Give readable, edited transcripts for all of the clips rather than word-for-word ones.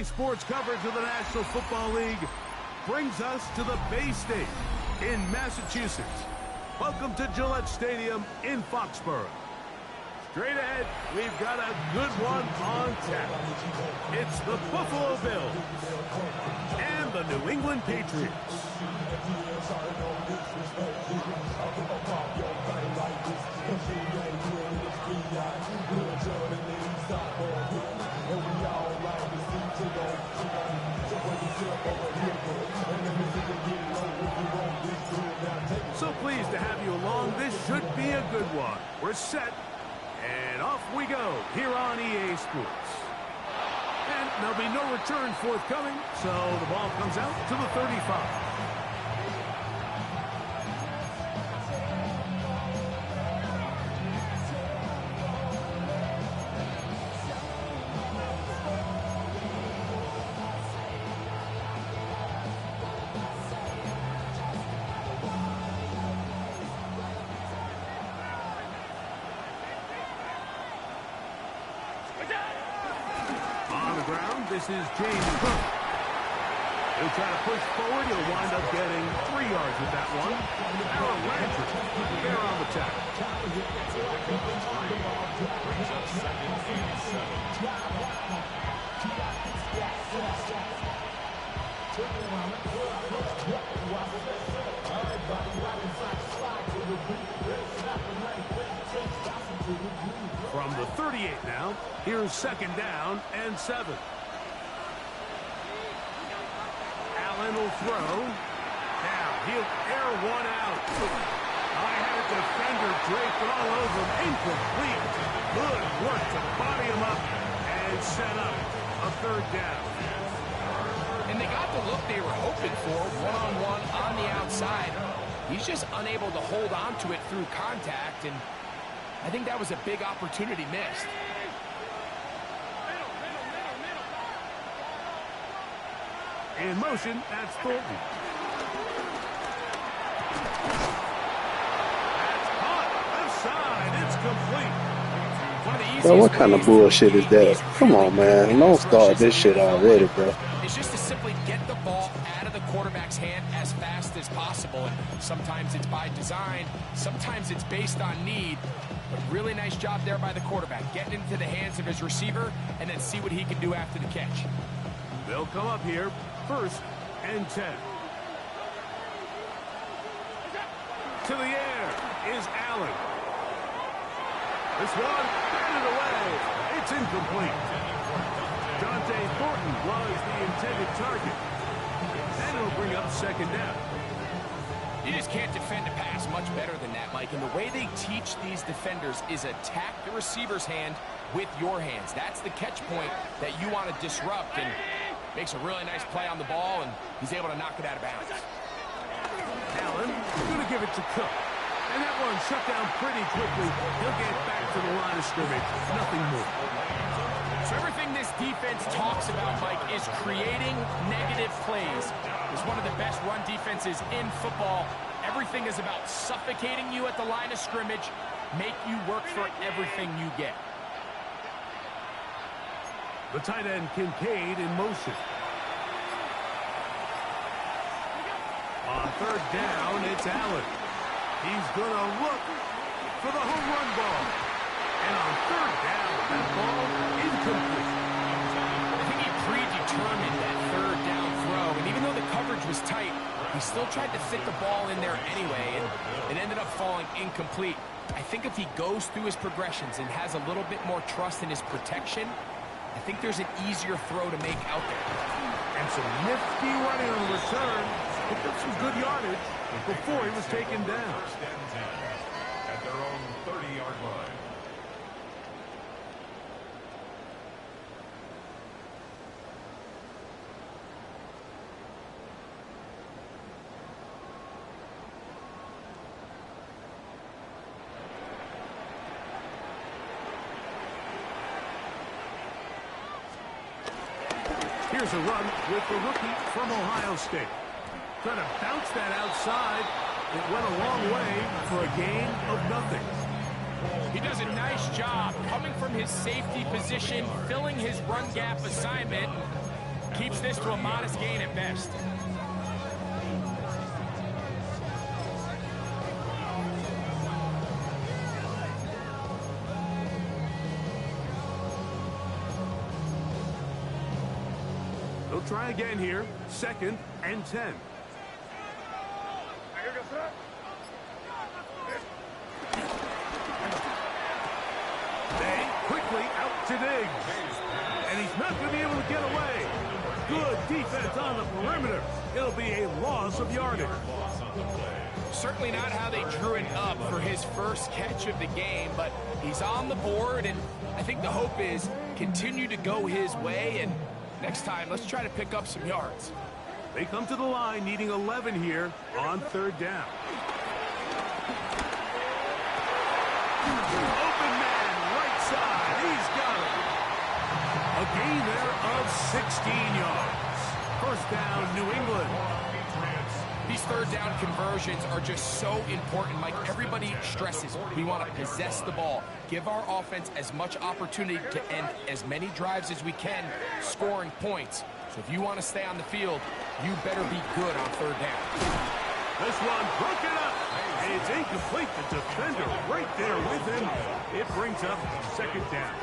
EA Sports coverage of the National Football League brings us to the Bay State in Massachusetts. Welcome to Gillette Stadium in Foxborough. Straight ahead, we've got a good one on tap. It's the Buffalo Bills and the New England Patriots. So pleased to have you along. This should be a good one. We're set. And off we go here on EA Sports. And there'll be no return forthcoming, so the ball comes out to the 35. This is James Cook. He'll try to push forward. He'll wind up getting 3 yards with that one. Aaron Landry there on the tackle. From the 38 now, here's 2nd down and 7. Allen will throw. Now he'll air one out. I had a defender draped all over him. Incomplete. Good work to body him up and set up a 3rd down. And they got the look they were hoping for, one-on-one on the outside. He's just unable to hold on to it through contact, and I think that was a big opportunity missed. In motion, that's Thornton. That's caught. Left side. It's complete. One of the Bro, what kind of bullshit is that? Come on, man. Don't start this shit already, bro. It's just to simply get the ball out of the quarterback's hand as fast as possible. And sometimes it's by design. Sometimes it's based on need. But really nice job there by the quarterback. Getting into the hands of his receiver and then see what he can do after the catch. They'll come up here. 1st and 10. To the air is Allen. This one batted away. It's incomplete. Dante Thornton was the intended target. And it'll bring up 2nd down. You just can't defend a pass much better than that, Mike. And the way they teach these defenders is attack the receiver's hand with your hands. That's the catch point that you want to disrupt. And makes a really nice play on the ball, and he's able to knock it out of bounds. Allen going to give it to Cook. And that one shut down pretty quickly. He'll get back to the line of scrimmage. Nothing more. So everything this defense talks about, Mike, is creating negative plays. It's one of the best run defenses in football. Everything is about suffocating you at the line of scrimmage, make you work for everything you get. The tight end, Kincaid, in motion. On 3rd down, it's Allen. He's going to look for the home run ball. And on 3rd down, that ball incomplete. I think he predetermined that 3rd down throw. And even though the coverage was tight, he still tried to fit the ball in there anyway. And it ended up falling incomplete. I think if he goes through his progressions and has a little bit more trust in his protection, I think there's an easier throw to make out there. And some nifty running on the return. Picked up some good yardage before he was taken down. At their own 30-yard line. Here's a run with the rookie from Ohio State. Trying to bounce that outside. It went a long way for a gain of nothing. He does a nice job coming from his safety position, filling his run gap assignment. Keeps this to a modest gain at best. They'll try again here. 2nd and 10. They quickly out to dig. And he's not going to be able to get away. Good defense on the perimeter. It'll be a loss of yardage. Certainly not how they drew it up for his first catch of the game, but he's on the board, and I think the hope is continue to go his way, and next time, let's try to pick up some yards. They come to the line needing 11 here on 3rd down. Open man, right side. He's got it. A gain there of 16 yards. 1st down, New England. These 3rd down conversions are just so important, Mike. Everybody stresses we want to possess the ball, give our offense as much opportunity to end as many drives as we can, scoring points. So if you want to stay on the field, you better be good on 3rd down. This one broken up. It's incomplete. The defender right there with him. It brings up 2nd down.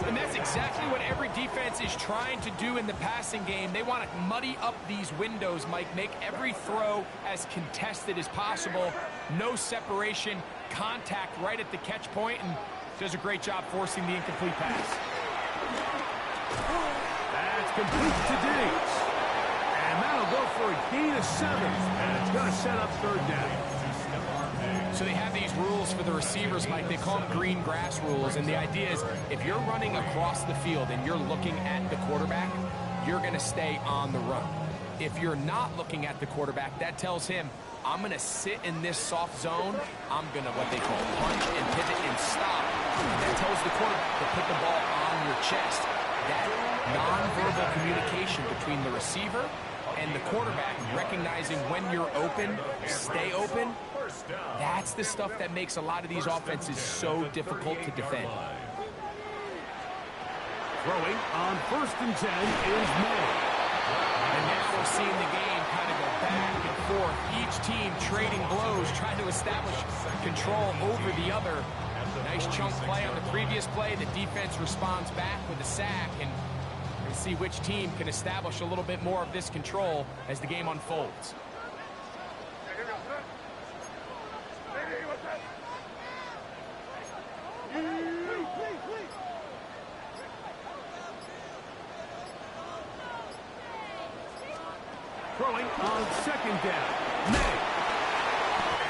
And that's exactly what every defense is trying to do in the passing game. They want to muddy up these windows, Mike, make every throw as contested as possible. No separation, contact right at the catch point, and does a great job forcing the incomplete pass. That's complete to Diggs. And that'll go for a gain of 7. And it's going to set up 3rd down. So they have these rules for the receivers, Mike. They call them green grass rules. And the idea is if you're running across the field and you're looking at the quarterback, you're going to stay on the run. If you're not looking at the quarterback, that tells him, I'm going to sit in this soft zone. I'm going to, what they call, punch and pivot and stop. That tells the quarterback to put the ball on your chest. That nonverbal communication between the receiver and the quarterback, recognizing when you're open, stay open, that's the stuff that makes a lot of these offenses so difficult to defend. Throwing on 1st and 10 is May. And now we're seeing the game kind of go back and forth. Each team trading blows, trying to establish control over the other. Nice chunk play on the previous play. The defense responds back with a sack, and we'll see which team can establish a little bit more of this control as the game unfolds. Throwing on 2nd down. May.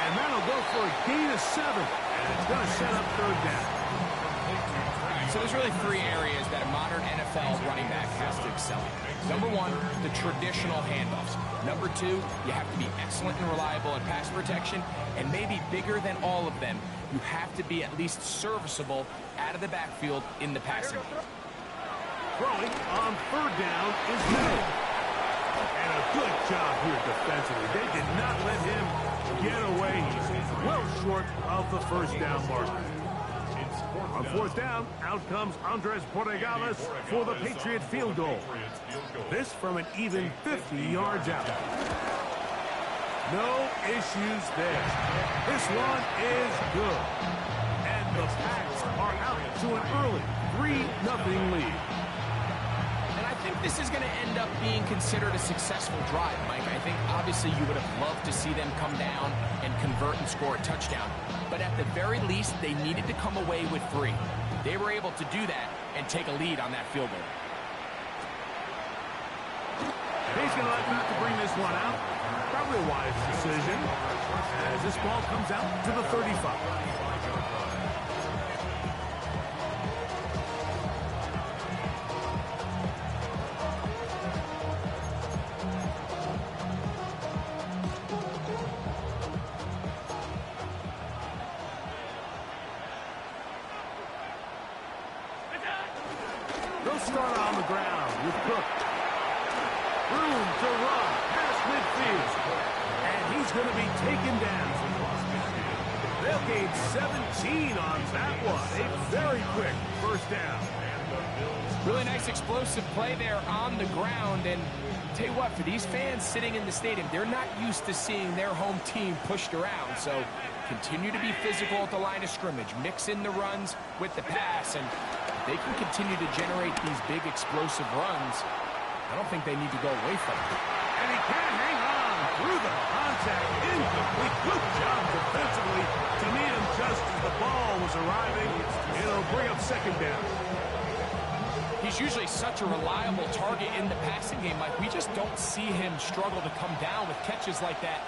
And that'll go for a gain of 7. And it's going to set up 3rd down. So there's really 3 areas that a modern NFL running back has to excel in. Number 1, the traditional handoffs. Number 2, you have to be excellent and reliable in pass protection. And maybe bigger than all of them, you have to be at least serviceable out of the backfield in the passing game. Throwing on 3rd down is May. And a good job here defensively. They did not let him get away. He's well short of the 1st down mark. On 4th down, out comes Andres Borregales for the Patriot field goal. This from an even 50 yards out. No issues there. This one is good. And the Pats are out to an early 3-0 lead. And I think this is going to end up being considered a successful drive, Mike. I think obviously you would have loved to see them come down and convert and score a touchdown. But at the very least, they needed to come away with 3. They were able to do that and take a lead on that field goal. He's going to let them to bring this one out. Probably a wise decision as this ball comes out to the 35. They'll start on the ground with Cook. Room to run past midfield. And he's going to be taken down. They'll gain 17 on that one. A very quick 1st down. Really nice explosive play there on the ground. And tell you what, for these fans sitting in the stadium, they're not used to seeing their home team pushed around. So continue to be physical at the line of scrimmage. Mix in the runs with the pass. And if they can continue to generate these big explosive runs, I don't think they need to go away from it. And he can't hang on through the contact. Incomplete. Good job defensively to meet him just as the ball was arriving. It'll bring up second down. He's usually such a reliable target in the passing game. Like, we just don't see him struggle to come down with catches like that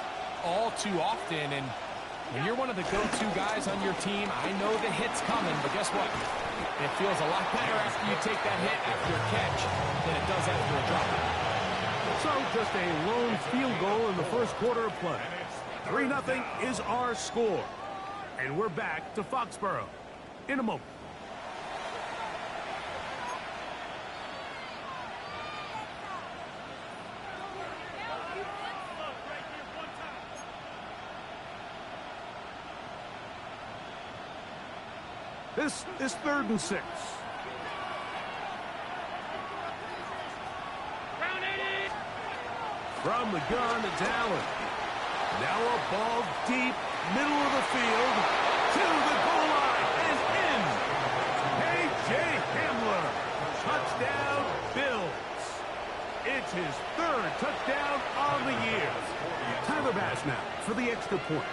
all too often. And when you're one of the go-to guys on your team, I know the hit's coming, but guess what? It feels a lot better after you take that hit after a catch than it does after a drop. So just a lone field goal in the first quarter of play. 3-0 is our score. And we're back to Foxborough in a moment. This is 3rd and 6. From the gun, it's Allen. Now a ball deep, middle of the field, to the goal line, and in. A.J. Hamler. Touchdown, Bills. It's his 3rd touchdown on the year. Tyler Bass now for the extra point.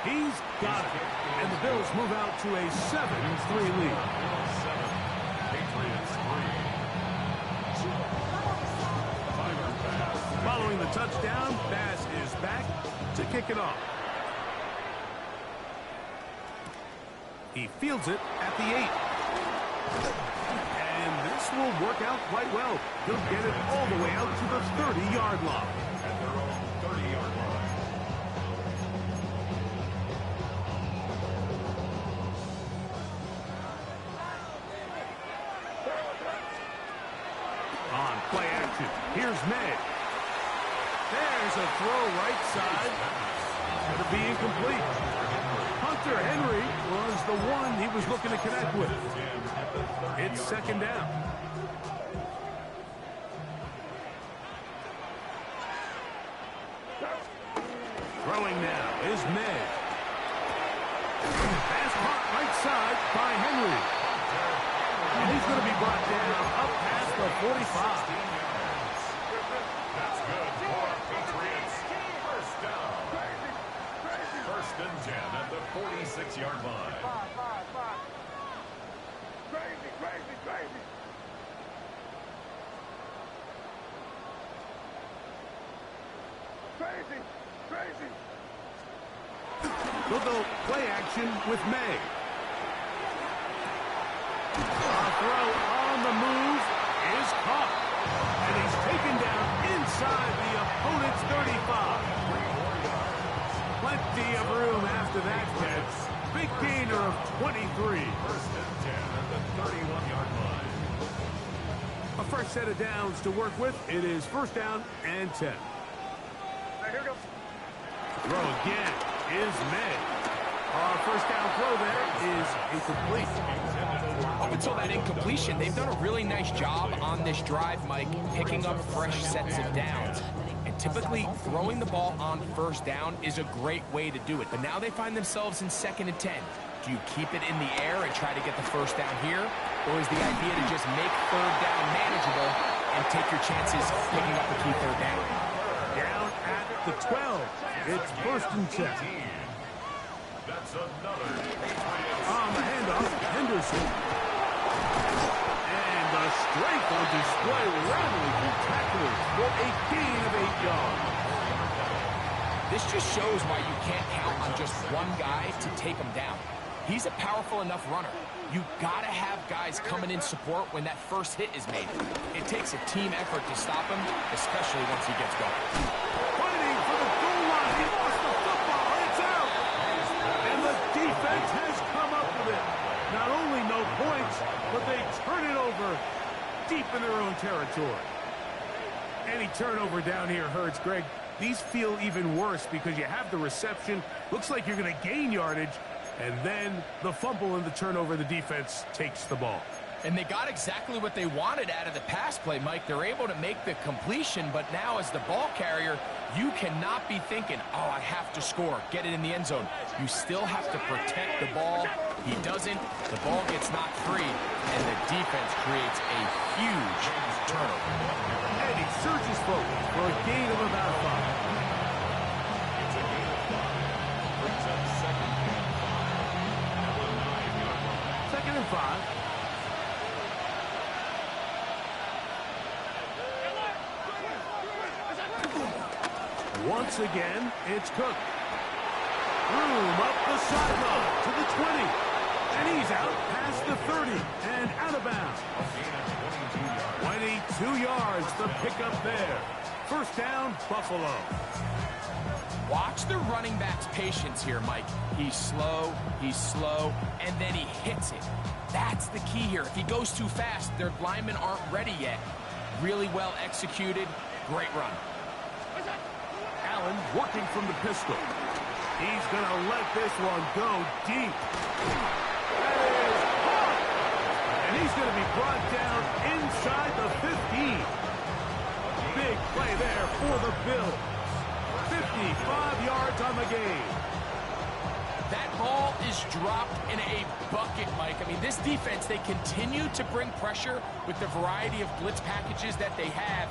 He's got it. And the Bills move out to a 7-3 lead. Following the touchdown, Bass is back to kick it off. He fields it at the 8. And this will work out quite well. He'll get it all the way out to the 30-yard line. At their own 30-yard line. On play action, here's May. There's a throw right side. It'll be incomplete. Hunter Henry was the one he was looking to connect with. It's 2nd down. Throwing now is May. Pass caught right side by Henry. And he's going to be brought down up past the 45. That's good for Patriots. First down. 1st and 10 at the 46-yard line. We'll go play action with May. A throw on the move is caught. And he's taken down inside the opponent's 35. Plenty of room after that catch. Big gainer of 23. 1st and 10 at the 31-yard line. A fresh set of downs to work with. It is 1st down and 10. Here goes. Throw again is May. Our 1st down throw there is incomplete. Up until that incompletion, they've done a really nice job on this drive, Mike, picking up fresh sets of downs. And typically, throwing the ball on 1st down is a great way to do it. But now they find themselves in 2nd and 10. Do you keep it in the air and try to get the 1st down here? Or is the idea to just make 3rd down manageable and take your chances picking up a key 3rd down? Down at the 12. It's 1st and 10. That's another Patriots. On the handoff, Henderson. And the strength on display, rattling through tacklers for a gain of 8 yards. This just shows why you can't count on just one guy to take him down. He's a powerful enough runner. You gotta have guys coming in support when that first hit is made. It takes a team effort to stop him, especially once he gets going. Fighting for the goal line. He lost the football. It's out. And the defense has come up with it. Not only no points, but they turn it over deep in their own territory. Any turnover down here hurts, Greg. These feel even worse because you have the reception. Looks like you're going to gain yardage, And then the fumble and the turnover, the defense takes the ball. And they got exactly what they wanted out of the pass play, Mike. They're able to make the completion, but now as the ball carrier, you cannot be thinking, oh, I have to score, get it in the end zone. You still have to protect the ball. He doesn't. The ball gets knocked free, and the defense creates a huge turnover. And he surges forward for a gain of about 5. Second and 5. Once again, it's Cook. Room up the sideline to the 20. And he's out past the 30 and out of bounds. 22 yards, the pickup there. First down, Buffalo. Watch the running back's patience here, Mike. He's slow, and then he hits it. That's the key here. If he goes too fast, their linemen aren't ready yet. Really well executed, great run. Allen working from the pistol. He's going to let this one go deep. That is caught. And he's going to be brought down inside the 15. Big play there for the Bills. 55 yards on the game. That ball is dropped in a bucket, Mike. I mean, this defense, they continue to bring pressure with the variety of blitz packages that they have,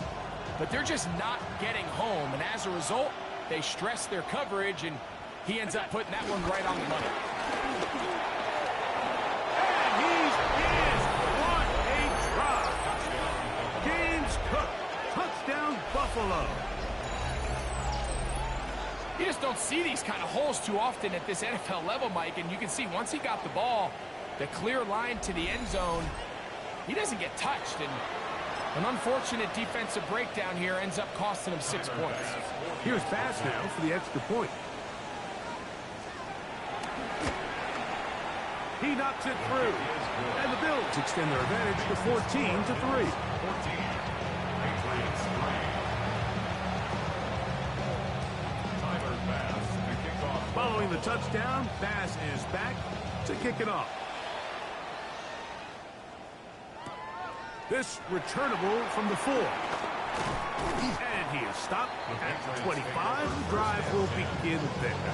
but they're just not getting home. And as a result, they stress their coverage, and he ends up putting that one right on the money. And he's in. What a try. James Cook. Touchdown, Buffalo. You just don't see these kind of holes too often at this NFL level, Mike, and you can see once he got the ball, the clear line to the end zone, he doesn't get touched, and an unfortunate defensive breakdown here ends up costing him 6 points. Here's Bass now for the extra point. He knocks it through. And the Bills extend their advantage to 14-3. Following the touchdown, Bass is back to kick it off. This returnable from the 4. And he is stopped at the 25. The drive will begin there.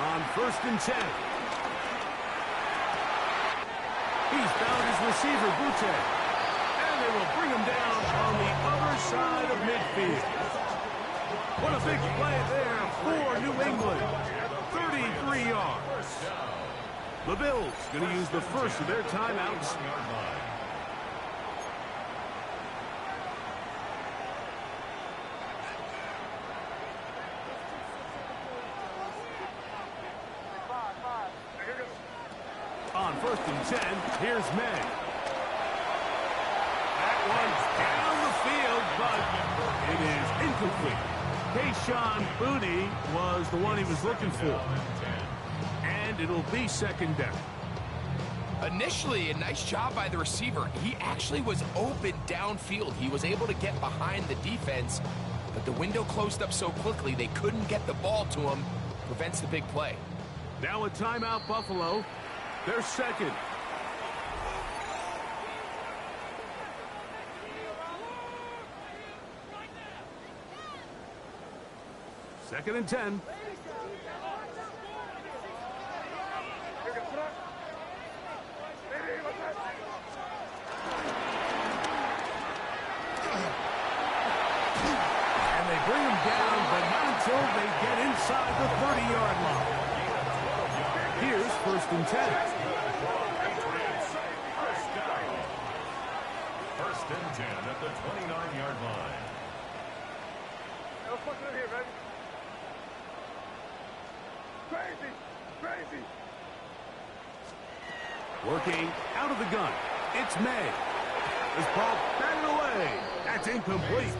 On 1st and 10. He's found his receiver, Butte. And they will bring him down on the other side of midfield. What a big play there for New England. 33 yards. The Bills going to use the first of their timeouts. On 1st and 10, here's May. That one's down the field, but it is incomplete. Kayshon Boutte was the one he was looking for. And it'll be 2nd down. Initially, a nice job by the receiver. He actually was open downfield. He was able to get behind the defense, but the window closed up so quickly they couldn't get the ball to him. Prevents the big play. Now a timeout, Buffalo. They're second. Second and 10. And they bring him down, but not until they get inside the 30-yard line. Here's 1st and 10. First and 10 at the 29-yard line. Crazy. Working out of the gun. It's May. This ball batted away. That's incomplete.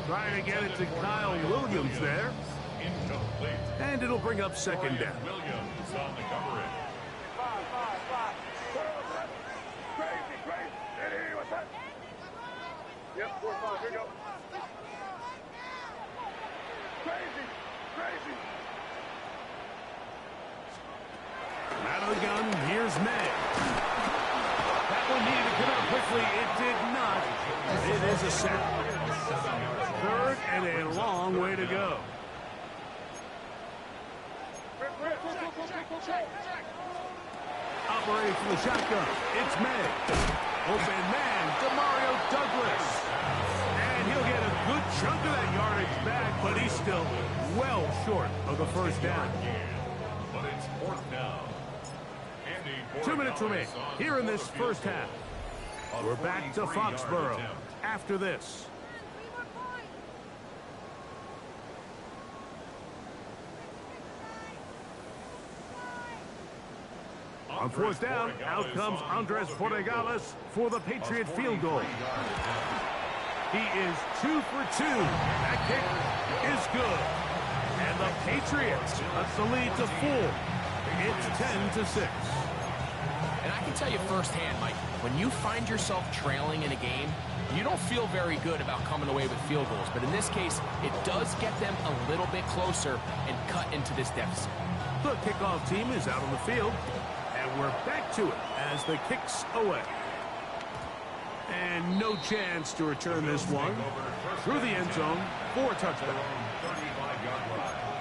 Trying to get it to Kyle Williams there. incomplete. And it'll bring up second down. Williams on the coverage. Yep, 4-5. Here you go. Crazy. Out of the gun, here's May. That one needed to come out quickly. It did not. It is a sack. Third and a long way to go. Operating from the shotgun, it's May. Open man, Demario Douglas. And he'll get a good chunk of that yardage back, but he's still well short of the first down. But it's fourth down. 2 minutes remain here in this first half. We're back to Foxborough after this. On fourth down, out comes Andres Portegales for the Patriot field goal. He is 2 for 2. That kick is good. And the Patriots cuts the lead to 4. It's 10-6. And I can tell you firsthand, Mike, when you find yourself trailing in a game, you don't feel very good about coming away with field goals. But in this case, it does get them a little bit closer and cut into this deficit. The kickoff team is out on the field, and we're back to it as the kick's away. And no chance to return this one through the end zone for a touchdown. 35-yard line.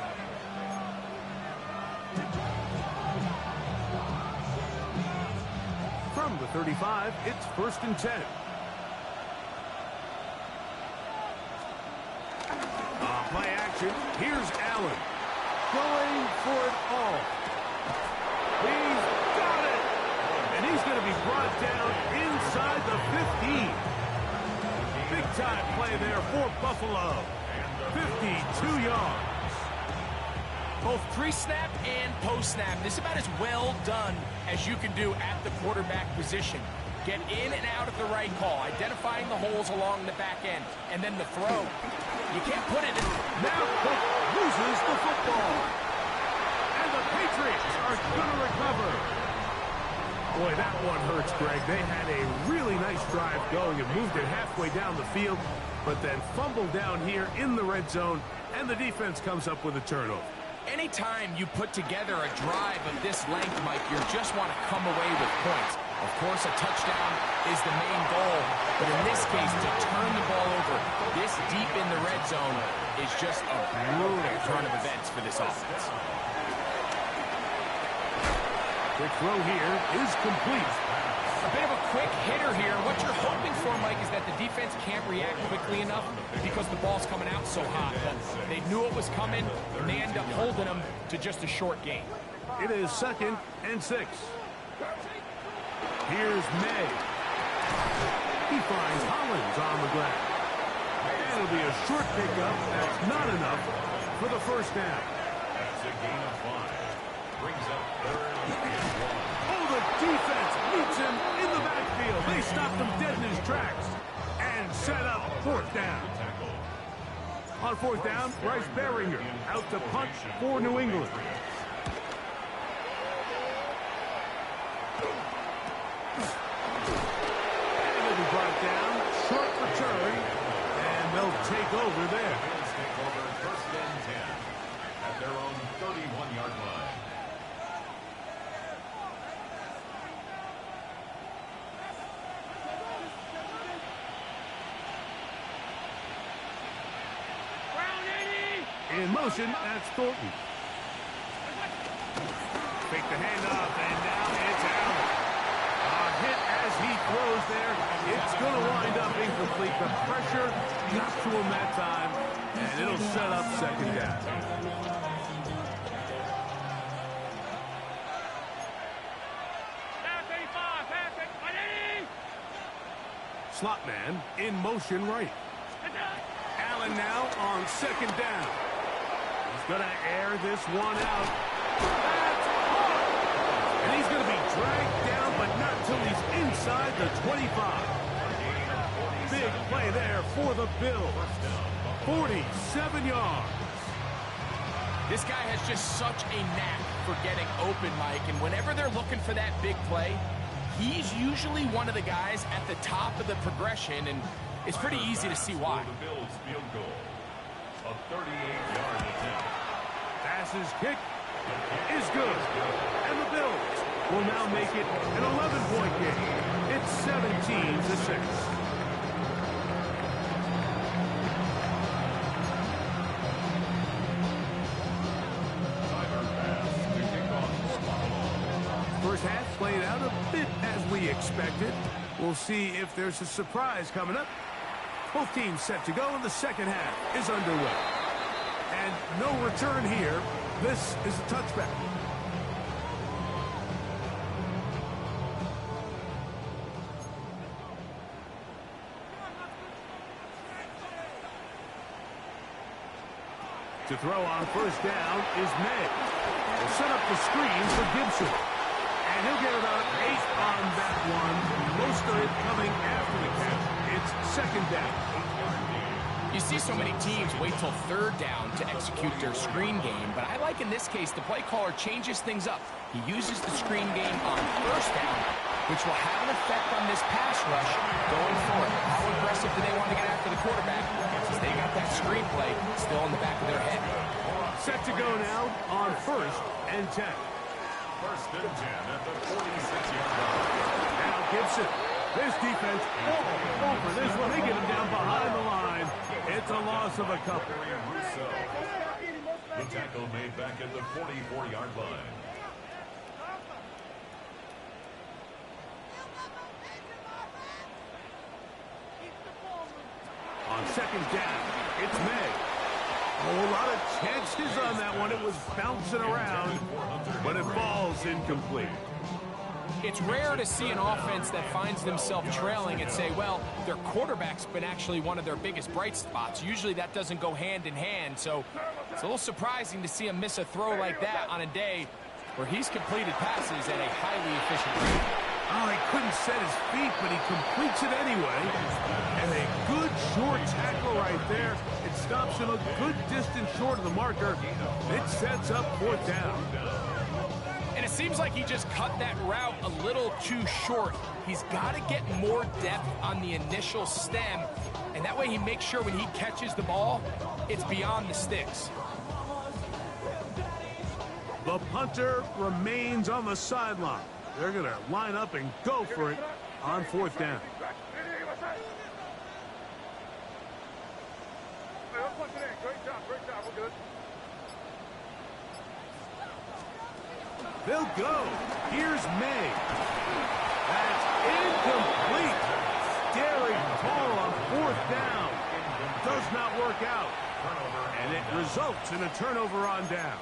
From the 35, it's 1st and 10. Play action. Here's Allen. Going for it all. He's got it. And he's going to be brought down inside the 15. Big time play there for Buffalo. 52 yards. Both pre-snap and post-snap. This is about as well done as you can do at the quarterback position. Get in and out of the right call, identifying the holes along the back end, and then the throw. You can't put it in. Now Cook loses the football. And the Patriots are going to recover. Boy, that one hurts, Greg. They had a really nice drive going and moved it halfway down the field, but then fumbled down here in the red zone, and the defense comes up with a turnover. Anytime you put together a drive of this length, Mike, you just want to come away with points. Of course, a touchdown is the main goal, but in this case, to turn the ball over this deep in the red zone is just a brutal turn of events for this offense. Quick throw here is complete. A bit of a quick hitter here. What you're hoping for, Mike, is that the defense can't react quickly enough because the ball's coming out so hot. But they knew it was coming, and they end up holding them to just a short gain. It is 2nd and 6. Here's May. He finds Hollins on the ground. And it'll be a short pickup. That's not enough for the first down. That's a gain of 5. Brings up 3rd and 1. Oh, the defense meets him in the backfield. They stopped him dead in his tracks and set up 4th down. On 4th down, Bryce Beringer out to punt for New England. And he'll be brought down, short return, and they'll take over there. Bills take over 1st and 10 at their own 31-yard line. In motion, that's Thornton. Fake the handoff, and now it's Allen. A hit as he throws there. It's going to wind up incomplete. The pressure got to him that time, and it'll set up 2nd down. Slot man in motion right. Allen now on 2nd down. He's going to air this one out. That's hard. And he's going to be dragged down, but not till he's inside the 25. Big play there for the Bills. 47 yards. This guy has just such a knack for getting open, Mike, and whenever they're looking for that big play, he's usually one of the guys at the top of the progression, and it's pretty easy to see why. The Bills field goal. A 38-yard attempt. Passes kick is good. And the Bills will now make it an 11-point game. It's 17-6. First half played out a bit as we expected. We'll see if there's a surprise coming up. Both teams set to go, and the second half is underway. And no return here. This is a touchback. To throw on first down is May. Will set up the screen for Gibson. And he'll get about 8 on that one. Most of it coming after the catch. It's second down. You see so many teams wait till third down to execute their screen game, but I like in this case the play caller changes things up. He uses the screen game on first down, which will have an effect on this pass rush going forward. How aggressive do they want to get after the quarterback? Since they got that screen play still in the back of their head. Set to go now on 1st and 10. 1st and 10 at the 46-yard line. Now Gibson. This defense all over this one. They get him down behind the line. It's a loss of a couple. The tackle made back at the 44-yard line. On second down, it's May. A lot of chances on that one. It was bouncing around, but it falls incomplete. It's rare to see an offense that finds themselves trailing and say, well, their quarterback's been actually one of their biggest bright spots. Usually that doesn't go hand in hand, so it's a little surprising to see him miss a throw like that on a day where he's completed passes at a highly efficient rate. Oh, he couldn't set his feet, but he completes it anyway. And a good short tackle right there. It stops him a good distance short of the marker. It sets up 4th down. And it seems like he just cut that route a little too short. He's got to get more depth on the initial stem, and that way he makes sure when he catches the ball, it's beyond the sticks. The punter remains on the sideline. They're going to line up and go for it on 4th down. Great job, we're good. They'll go. Here's May. That's incomplete. Daring call on 4th down. Does not work out. And it results in a turnover on down.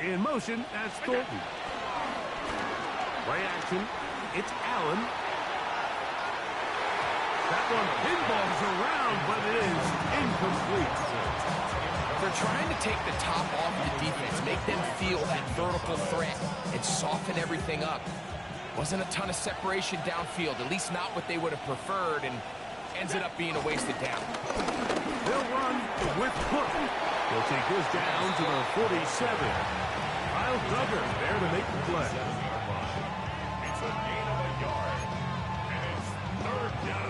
In motion, that's Thornton. Play action, it's Allen. That one pinballs around, but it is incomplete. They're trying to take the top off the defense, make them feel that vertical threat, and soften everything up. Wasn't a ton of separation downfield, at least not what they would have preferred, and ends it up being a wasted down. They'll run with Cook. They'll take this down to the 47. Kyle Duggar there to make the play. It's a gain of a yard, and it's 3rd down.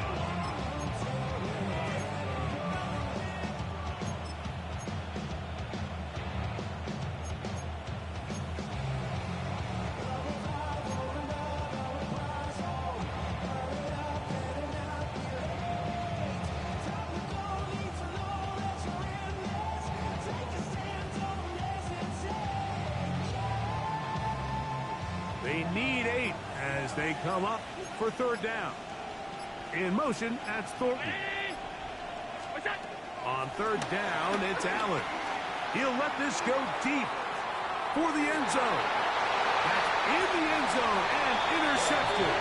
They need 8 as they come up for 3rd down. In motion, that's Thornton. On 3rd down, it's Allen. He'll let this go deep for the end zone. That's in the end zone and intercepted.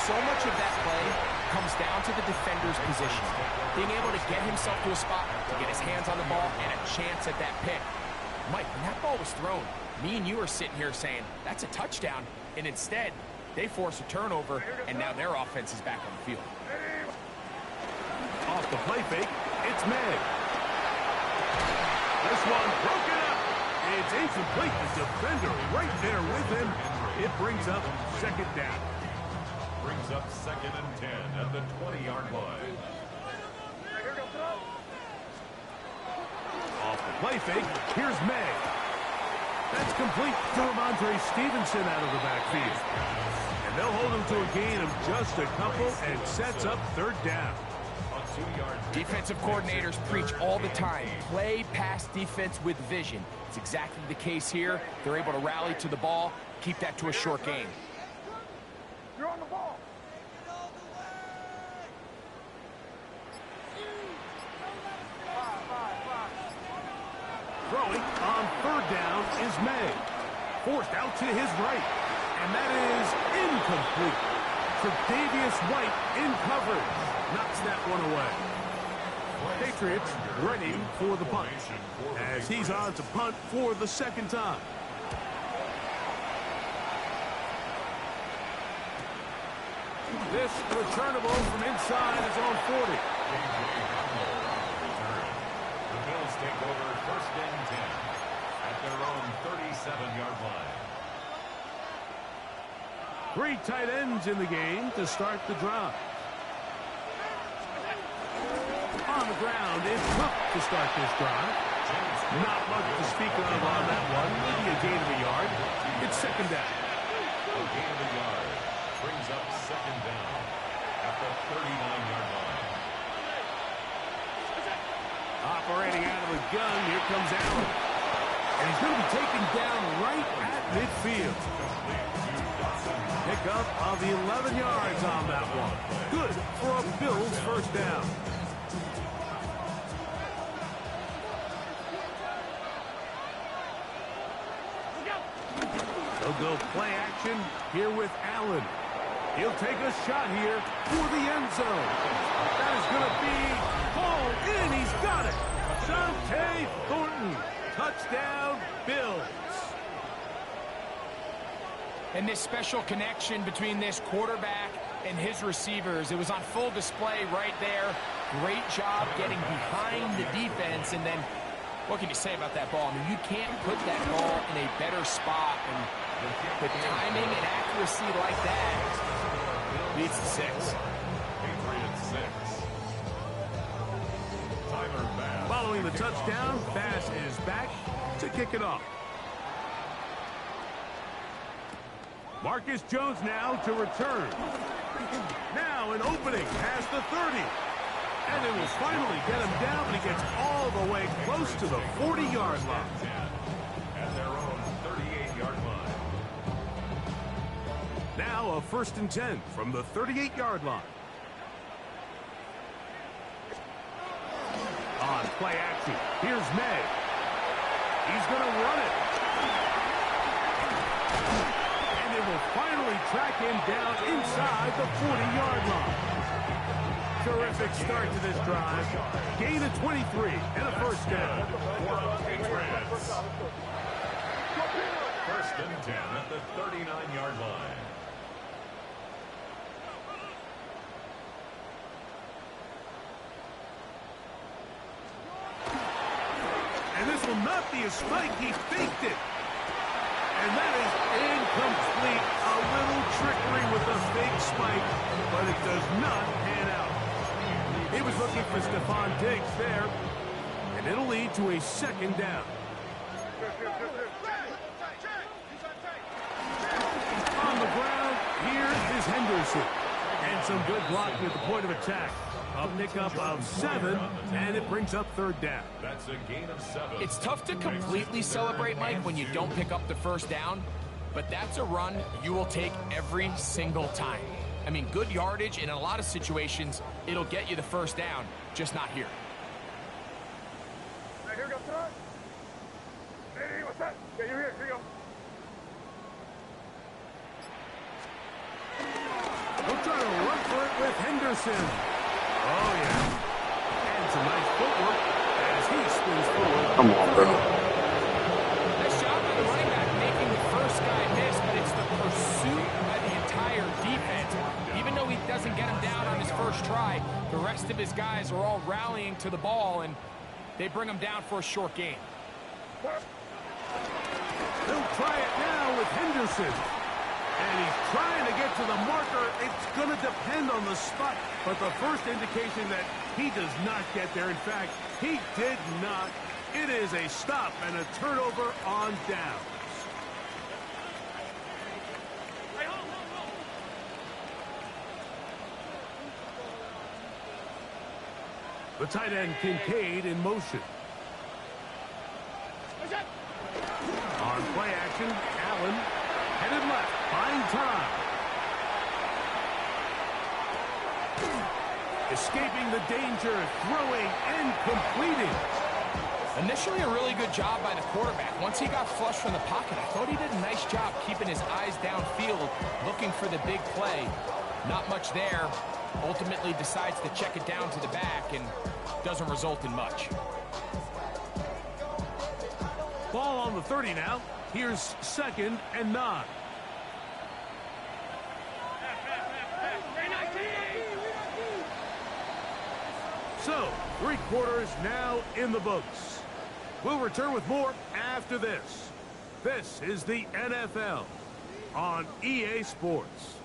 So much of that play comes down to the defender's position. Being able to get himself to a spot, to get his hands on the ball, and a chance at that pick. Mike, when that ball was thrown, me and you are sitting here saying, that's a touchdown. And instead, they force a turnover, and now their offense is back on the field. Off the play fake, it's Meg. This one broken up. It's incomplete. The defender right there with him. It brings up second down. Brings up 2nd and 10 at the 20-yard line. Off the play fake, here's Meg. That's complete to Ramondre Stevenson out of the backfield. And they'll hold him to a gain of just a couple and sets up third down. Defensive coordinators preach all the time, play pass defense with vision. It's exactly the case here. They're able to rally to the ball, keep that to a short game. You're on the ball. Throwing on third down is May. Forced out to his right. And that is incomplete. Tre'Davious White in coverage. Knocks that one away. Patriots ready for the punt. As he's on to punt for the second time. This returnable from inside his own 40. The Bills take over 1st and 10 at their own 37-yard line. 3 tight ends in the game to start the drive. On the ground, it's Cook to start this drive. Not much to speak of on that one. Maybe a gain of a yard. It's second down. A gain of a yard brings up 2nd down at the 39-yard line. Operating out of the gun, here comes Allen. And he's going to be taken down right at midfield. Pickup of 11 yards on that one. Good for a Bills first down. They'll go play action here with Allen. He'll take a shot here for the end zone. That is going to be hauled in. He's got it. Shante Thornton. Touchdown, Bills. And this special connection between this quarterback and his receivers, it was on full display right there. Great job getting behind the defense. And then, what can you say about that ball? I mean, you can't put that ball in a better spot. And the timing and accuracy like that leads to 6. Patriots 6. Tyler Bass. Following the touchdown, Bass is back to kick it off. Marcus Jones now to return. Now an opening past the 30. And it will finally get him down, but he gets all the way close to the 40-yard line. At their own 38-yard line. Now a 1st and 10 from the 38-yard line. On play action, here's May. He's going to run it. And they will finally track him down inside the 40-yard line. Terrific start to this drive. Gain of 23 and a first down. Patriots. 1st and 10 at the 39-yard line. And this will not be a spike. He faked it. And that is incomplete. A little trickery with a fake spike, but it does not pan out. He was looking for Stephon Diggs there, and it'll lead to a second down. On the ground, here is Henderson. And some good blocking at the point of attack. A pickup of 7, and it brings up third down. That's a gain of 7. It's tough to completely celebrate, Mike, when you don't pick up the first down, but that's a run you will take every single time. I mean, good yardage, and in a lot of situations, it'll get you the first down, just not here. Hey, here we go, son. Hey, what's that? Yeah, you're here. Here you go. They'll try to run for it with Henderson. Oh, yeah. And some nice footwork as he spins forward. Come on, bro. Nice job by the running back making the first guy miss, but it's the pursuit by the entire defense. Even though he doesn't get him down on his first try, the rest of his guys are all rallying to the ball, and they bring him down for a short gain. He'll try it now with Henderson. And he's trying to get to the marker. It's going to depend on the spot. But the first indication that he does not get there. In fact, he did not. It is a stop and a turnover on downs. The tight end Kincaid in motion. On play action, Allen headed left, buying time. Escaping the danger, throwing and completing. Initially a really good job by the quarterback. Once he got flush from the pocket, I thought he did a nice job keeping his eyes downfield, looking for the big play. Not much there. Ultimately decides to check it down to the back and doesn't result in much. Ball on the 30 now. Here's 2nd and 9. So, 3 quarters now in the books. We'll return with more after this. This is the NFL on EA Sports.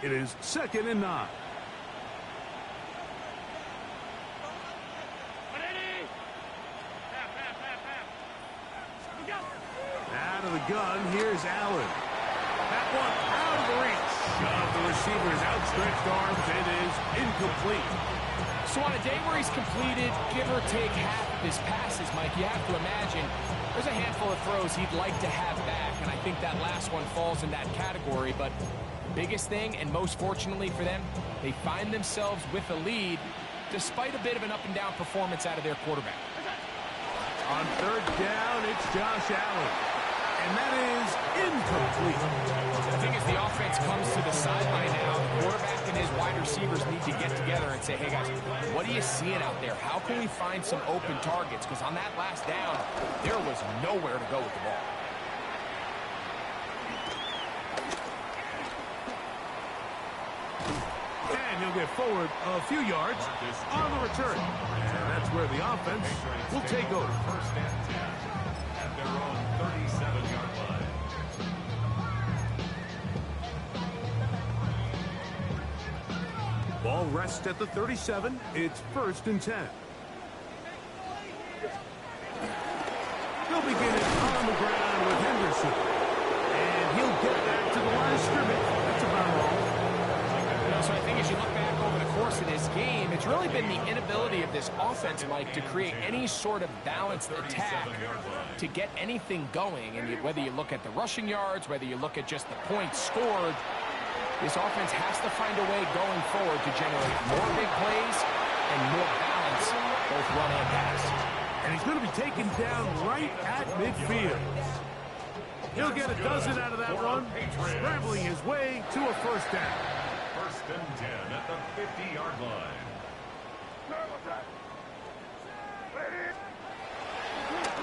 It is 2nd and 9. Out of the gun, here's Allen. That one out of the reach of the receiver's outstretched arms. It is incomplete. So on a day where he's completed, give or take half of his passes, Mike, you have to imagine there's a handful of throws he'd like to have back, and I think that last one falls in that category. But biggest thing, and most fortunately for them, they find themselves with a lead despite a bit of an up-and-down performance out of their quarterback. On 3rd down, it's Josh Allen. And that is incomplete. I think as the offense comes to the sideline now, the quarterback and his wide receivers need to get together and say, hey, guys, what are you seeing out there? How can we find some open targets? Because on that last down, there was nowhere to go with the ball. And he'll get forward a few yards on the return. And that's where the offense will take over. 1st and 10 at their own 37-yard line. Ball rests at the 37. It's 1st and 10. They'll begin it on the ground with Henderson. And he'll get back to the line of scrimmage. That's about all. So I think as you look back over the course of this game, it's really been the inability of this offense, Mike, to create any sort of balanced attack to get anything going. And whether you look at the rushing yards, whether you look at just the points scored, this offense has to find a way going forward to generate more big plays and more balance, both run and pass. And he's going to be taken down right at midfield. He'll get a dozen out of that one, scrambling his way to a 1st down. 1st and 10 at the 50-yard line.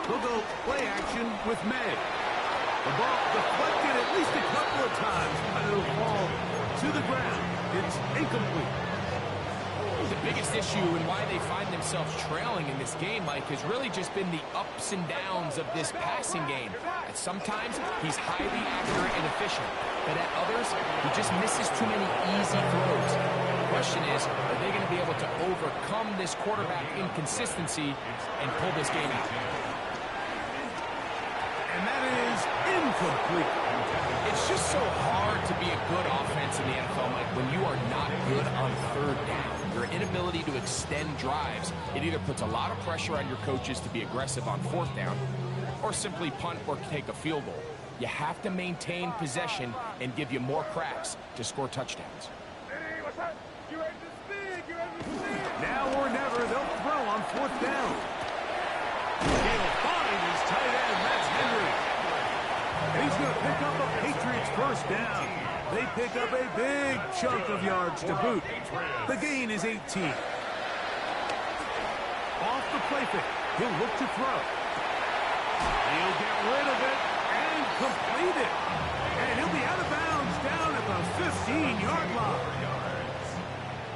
They'll go play action with May. The ball deflected at least a couple of times, but it'll fall to the ground. It's incomplete. The biggest issue and why they find themselves trailing in this game, Mike, has really just been the ups and downs of this passing game. At sometimes, he's highly accurate and efficient, but at others, he just misses too many easy throws. The question is, are they going to be able to overcome this quarterback inconsistency and pull this game out? And that is incomplete. It's just so hard to be a good offense in the NFL, Mike, when you are not good on 3rd down. Your inability to extend drives, it either puts a lot of pressure on your coaches to be aggressive on 4th down or simply punt or take a field goal. You have to maintain possession and give you more cracks to score touchdowns. fourth down. He'll find his tight end, that's Henry. And he's going to pick up a Patriots first down. They pick up a big chunk of yards to boot. The gain is 18. Off the play fake. He'll look to throw. He'll get rid of it and complete it. And he'll be out of bounds down at the 15-yard line.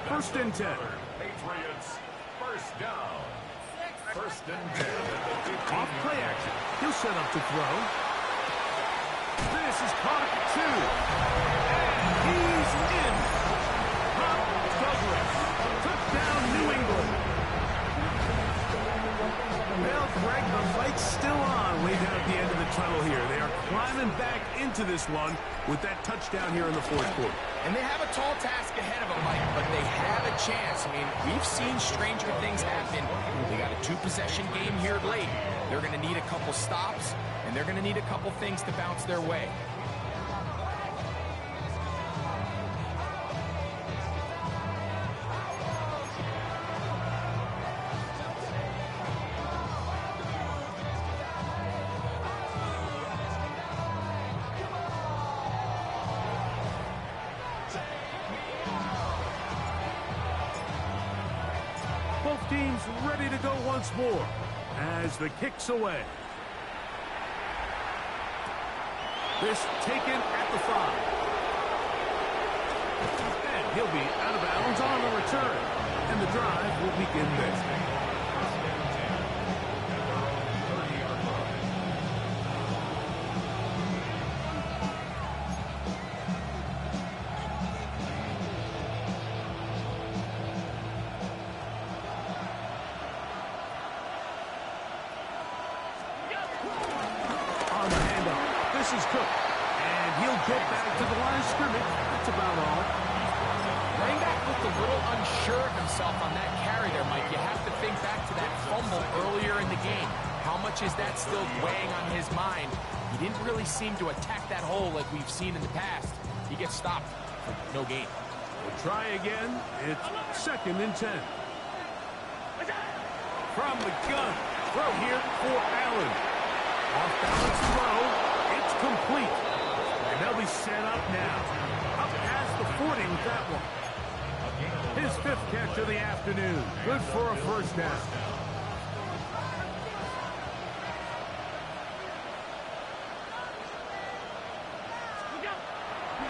First and 10. Patriots, first down. First and 10 at the 15. Off play action. He'll set up to throw. This is caught at the 2. And he's in. Pop Douglas. Touchdown, New England. Well, Greg, the fight's still on way down at the end of the tunnel here. They are climbing back into this one with that touchdown here in the fourth quarter. And they have a tall task ahead of them, Mike, but they have a chance. I mean, we've seen stranger things happen. They got a two-possession game here late. They're going to need a couple stops, and they're going to need a couple things to bounce their way. Both teams ready to go once more as the kick's away. This taken at the 5. And he'll be out of bounds on the return. And the drive will begin there. This is Cook, and he'll get back to the line of scrimmage. That's about all. Running back looked a little unsure of himself on that carry there, Mike. You have to think back to that fumble earlier in the game. How much is that still weighing on his mind? He didn't really seem to attack that hole like we've seen in the past. He gets stopped for no gain. We'll try again. It's second and 10. From the gun, throw here for Allen. Off balance throw. It's complete. And they'll be set up now. Up past the 40 with that one. His 5th catch of the afternoon. Good for a first down.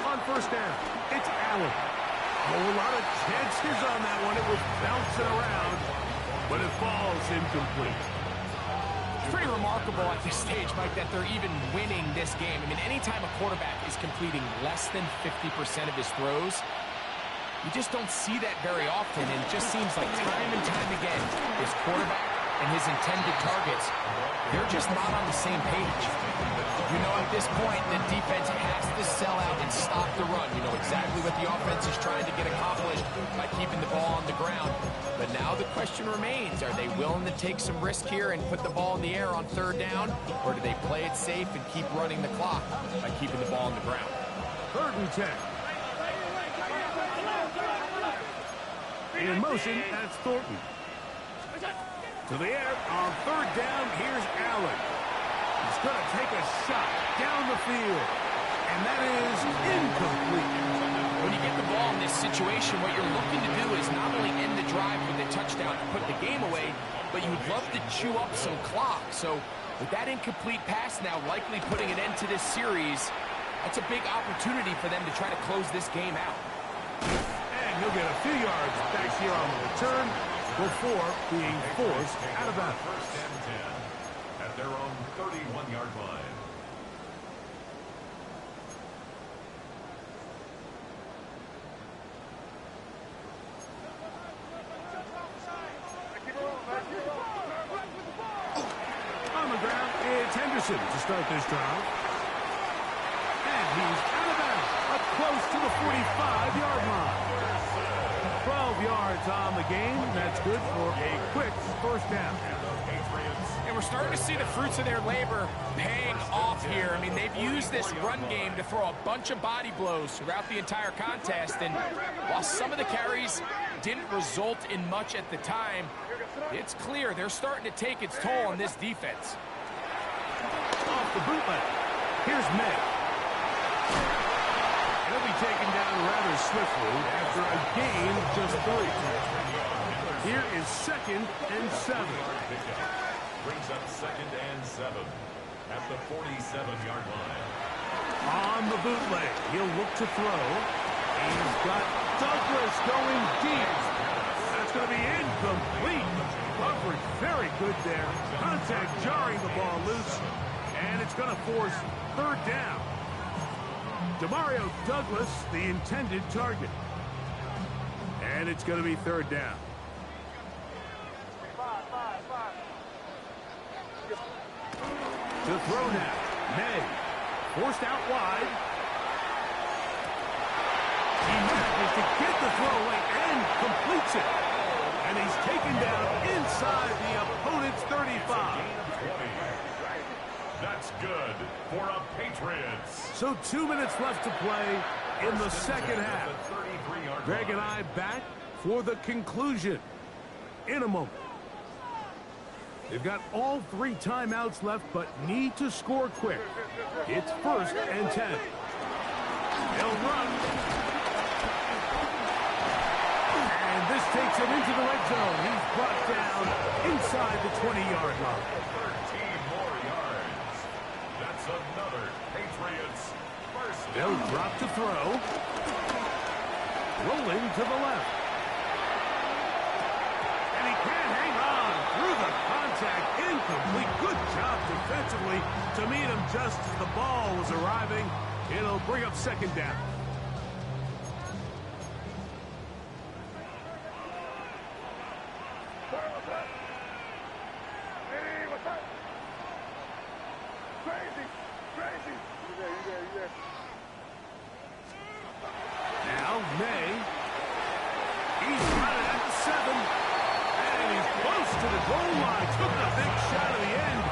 On first down, it's Allen. Oh, a lot of chances on that one. It was bouncing around, but it falls incomplete. It's pretty remarkable at this stage, Mike, that they're even winning this game. I mean, anytime a quarterback is completing less than 50% of his throws, you just don't see that very often, and it just seems like time and time again, his quarterback and his intended targets, they're just not on the same page. You know at this point the defense has to sell out and stop the run. You know exactly what the offense is trying to get accomplished by keeping the ball on the ground. But now the question remains, are they willing to take some risk here and put the ball in the air on third down, or do they play it safe and keep running the clock by keeping the ball on the ground? Third and 10. In motion, that's Thornton. To the air on third down, here's Allen. He's going to take a shot down the field, and that is incomplete. When you get the ball in this situation, what you're looking to do is not only end the drive with a touchdown to put the game away, but you'd love to chew up some clock. So with that incomplete pass now likely putting an end to this series, that's a big opportunity for them to try to close this game out. And he'll get a few yards back here on the return before being forced out of bounds. First and 10 at their own 31-yard line. On the ground, it's Henderson to start this drive. And he's out of bounds, up close to the 45-yard line. 12 yards on the game. That's good for a quick first down. And we're starting to see the fruits of their labor paying off here. I mean, they've used this run game to throw a bunch of body blows throughout the entire contest. And while some of the carries didn't result in much at the time, It's clear they're starting to take its toll on this defense. Off the bootleg. Here's May. He'll be taken down rather swiftly after a gain of just 3. Here is 2nd and 7. Brings up 2nd and 7 at the 47-yard line. On the bootleg, he'll look to throw. He's got Douglas going deep. That's going to be incomplete. Coverage very good there. Contact jarring the ball loose. And it's going to force 3rd down. Demario Douglas, the intended target. And it's going to be 3rd down. To throw now. May. Forced out wide. He manages to get the throw away and completes it. And he's taken down inside the opponent's 35. That's good for a Patriots. So 2 minutes left to play in the second half. Greg and I back for the conclusion in a moment. They've got all 3 timeouts left, but need to score quick. It's 1st and 10. They'll run. And this takes him into the red zone. He's brought down inside the 20-yard line. 13 more yards. That's another Patriots first. They'll drop to throw. Rolling to the left. And he can't hang on through the contact. Incomplete. Good job defensively to meet him just as the ball was arriving. It'll bring up 2nd down. Hey, what's up? Crazy, crazy. You there. Now May. He's got it at the 7. And he's close to the goal line. Took a big shot at the end.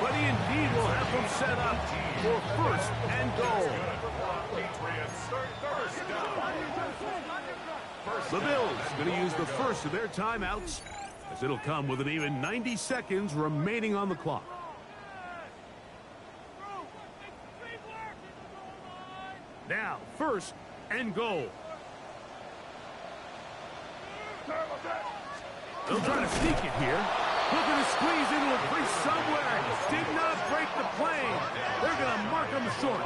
But he indeed will have them set up for 1st and goal. Patriots first down. The Bills going to use the first of their timeouts, as it'll come with an even 90 seconds remaining on the clock. Now, 1st and goal. They'll try to sneak it here. Looking to squeeze into a crease somewhere. Did not break the plane. They're going to mark him short.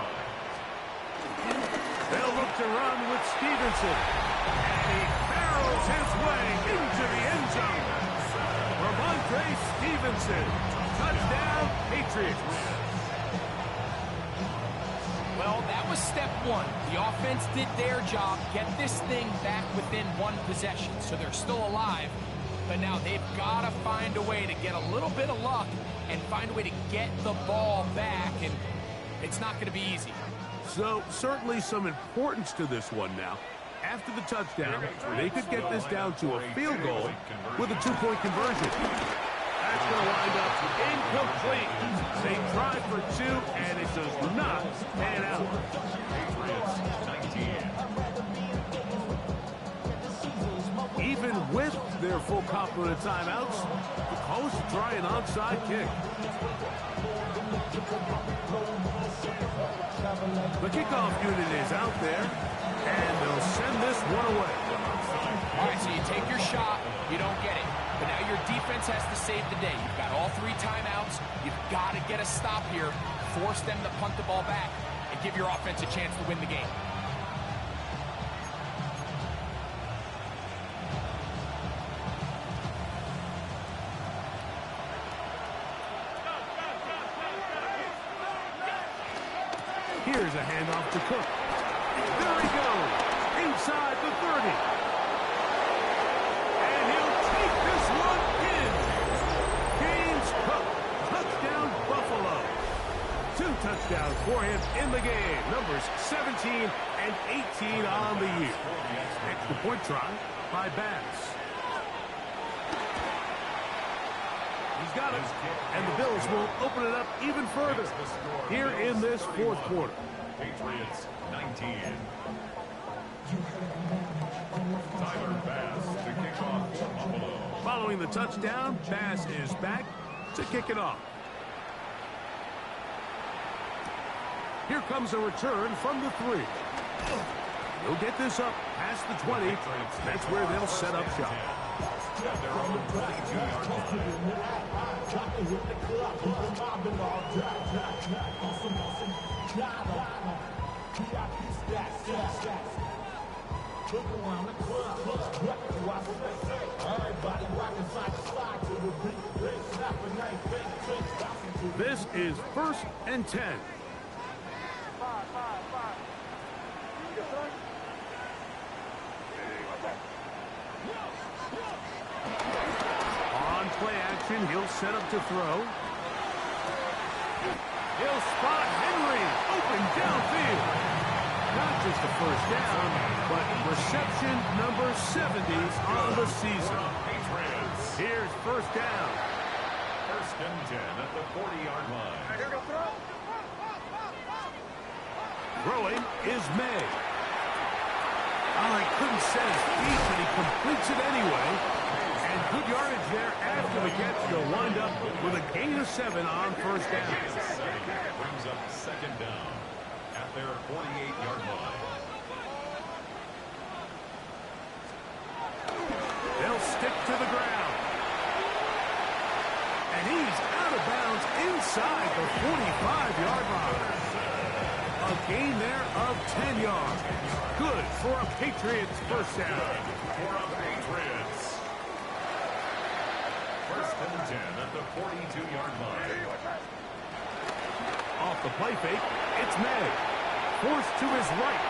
They'll look to run with Stevenson. And he barrels his way into the end zone. Ramondre Stevenson. Touchdown, Patriots. Well, that was step 1. The offense did their job, get this thing back within 1 possession, so they're still alive. But now they've got to find a way to get a little bit of luck and find a way to get the ball back, and it's not going to be easy. So, certainly some importance to this one now. After the touchdown, they could get this down to a field goal with a 2-point conversion. That's going to wind up incomplete. They try for 2, and it does not pan out. Even with their full complement of timeouts, the Colts try an onside kick. The kickoff unit is out there, and they'll send this one away. All right, so you take your shot, you don't get it. But now your defense has to save the day. You've got all 3 timeouts. You've got to get a stop here, force them to punt the ball back, and give your offense a chance to win the game. Here's a handoff to Cook. There he goes, inside the 30. And he'll take this one in. James Cook, touchdown Buffalo. 2 touchdowns for him in the game. Numbers 17 and 18 on the year. Extra point try by Bass. He's got it, and the Bills will open it up even further here in this 4th quarter. Patriots 19. Tyler Bass to kick off for Buffalo. Following the touchdown, Bass is back to kick it off. Here comes a return from the 3. He'll get this up past the 20. That's where they'll set up shop. At their own 22-yard line. This is 1st and 10. On play action, he'll set up to throw. He'll spot Henry open downfield. Not just a first down, but reception number 70 on the season. Here's 1st down. 1st and 10 at the 40-yard line. Throwing is May. Oh, he couldn't set his feet, but he completes it anyway. And good yardage there after the catch. They'll wind up with a gain of 7 on 1st down. Brings up 2nd down at their 48-yard line. They'll stick to the ground. And he's out of bounds inside the 45-yard line. A gain there of 10 yards. Good for a Patriots 1st down. For a Patriots. 1st and 10 at the 42-yard line. Off the play fake, it's May. Forced to his right.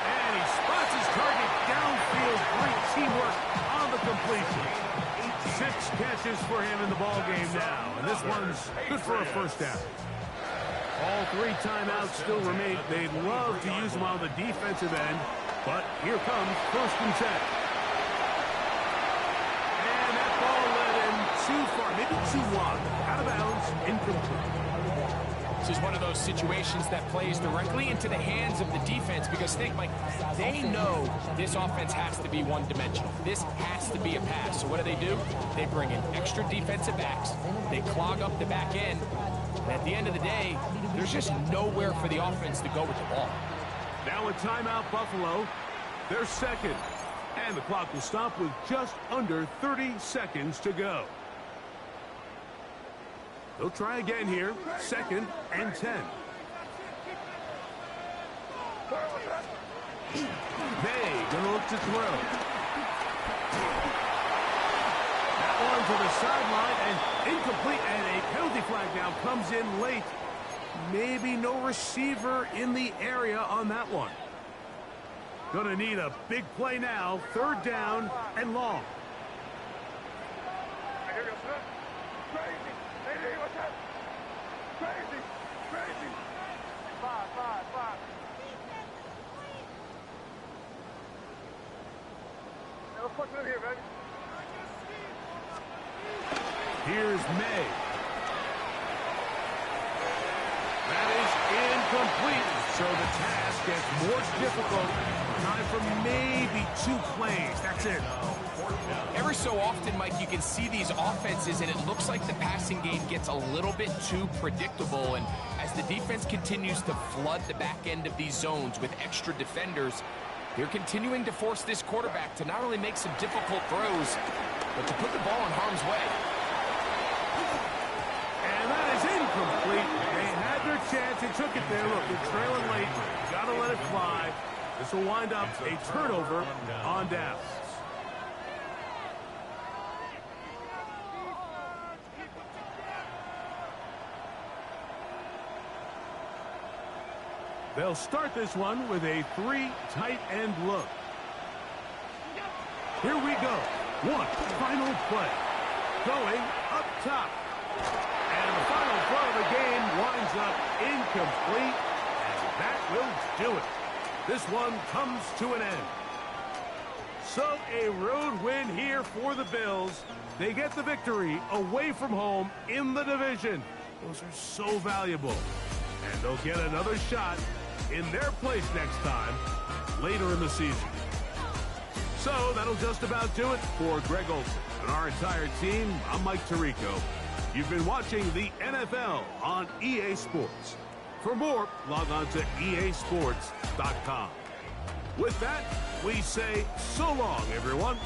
And he spots his target downfield. Great teamwork on the completion. 6 catches for him in the ball game now. And this one's good for a 1st down. All 3 timeouts still remain. They'd love to use them on the defensive end. But here comes 1st and 10. And that ball led him too far, maybe too wide. Out of bounds, incomplete. This is one of those situations that plays directly into the hands of the defense because think, Mike, they know this offense has to be one-dimensional. This has to be a pass. So what do? They bring in extra defensive backs. They clog up the back end. And at the end of the day, there's just nowhere for the offense to go with the ball. Now a timeout, Buffalo. They're 2nd. And the clock will stop with just under 30 seconds to go. They'll try again here. 2nd and 10. May gonna look to throw. That one to the sideline and incomplete, and a penalty flag now comes in late. Maybe no receiver in the area on that one. Gonna need a big play now. 3rd down and long. Here's May. That is incomplete. So the task gets more difficult. Time for maybe 2 plays. That's it. Every so often, Mike, you can see these offenses, and it looks like the passing game gets a little bit too predictable. And as the defense continues to flood the back end of these zones with extra defenders, they're continuing to force this quarterback to not only make some difficult throws, but to put the ball in harm's way. And that is incomplete. They had their chance. They took it there. Look, they're trailing late. Got to let it fly. This will wind up a turnover on downs. They'll start this one with a 3 tight end look. Here we go. One final play. Going up top. And the final throw of the game winds up incomplete. And that will do it. This one comes to an end. So a road win here for the Bills. They get the victory away from home in the division. Those are so valuable. And they'll get another shot in their place next time later in the season. So that'll just about do it for Greg Olson and our entire team. I'm Mike Tirico. You've been watching the NFL on EA Sports. For more, log on to easports.com. With that, we say so long, everyone.